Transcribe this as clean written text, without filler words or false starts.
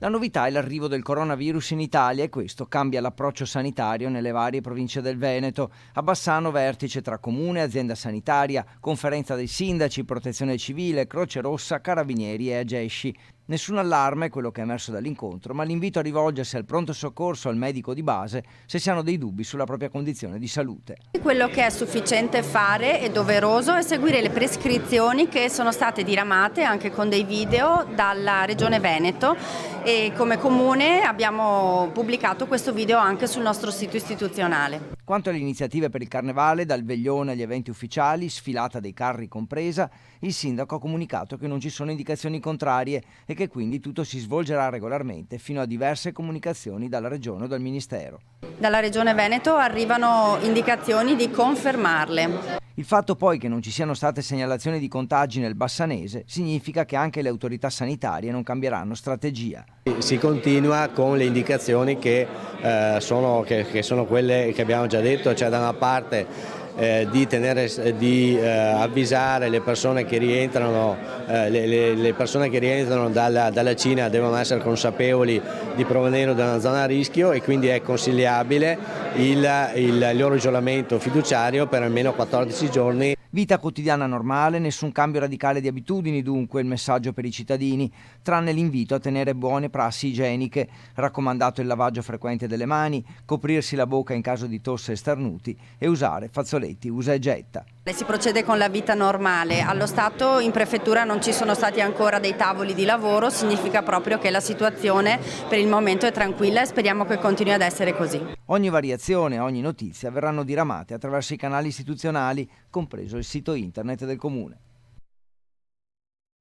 La novità è l'arrivo del coronavirus in Italia e questo cambia l'approccio sanitario nelle varie province del Veneto. A Bassano vertice tra comune, azienda sanitaria, conferenza dei sindaci, protezione civile, Croce Rossa, carabinieri e Agesci. Nessun allarme, quello che è emerso dall'incontro, ma l'invito a rivolgersi al pronto soccorso o al medico di base se si hanno dei dubbi sulla propria condizione di salute. Quello che è sufficiente fare e doveroso è seguire le prescrizioni che sono state diramate anche con dei video dalla Regione Veneto e come comune abbiamo pubblicato questo video anche sul nostro sito istituzionale. Quanto alle iniziative per il Carnevale, dal veglione agli eventi ufficiali, sfilata dei carri compresa, il sindaco ha comunicato che non ci sono indicazioni contrarie e che quindi tutto si svolgerà regolarmente fino a diverse comunicazioni dalla Regione o dal Ministero. Dalla Regione Veneto arrivano indicazioni di confermarle. Il fatto poi che non ci siano state segnalazioni di contagi nel Bassanese significa che anche le autorità sanitarie non cambieranno strategia. Si continua con le indicazioni che sono quelle che abbiamo già detto, cioè da una parte di avvisare le persone che rientrano, le persone che rientrano dalla Cina devono essere consapevoli di provenire da una zona a rischio e quindi è consigliabile il loro isolamento fiduciario per almeno 14 giorni. Vita quotidiana normale, nessun cambio radicale di abitudini dunque il messaggio per i cittadini, tranne l'invito a tenere buone prassi igieniche, raccomandato il lavaggio frequente delle mani, coprirsi la bocca in caso di tosse e starnuti e usare fazzoletti usa e getta. Si procede con la vita normale. Allo Stato in prefettura non ci sono stati ancora dei tavoli di lavoro, significa proprio che la situazione per il momento è tranquilla e speriamo che continui ad essere così. Ogni variazione, ogni notizia verranno diramate attraverso i canali istituzionali, compreso il sito internet del Comune.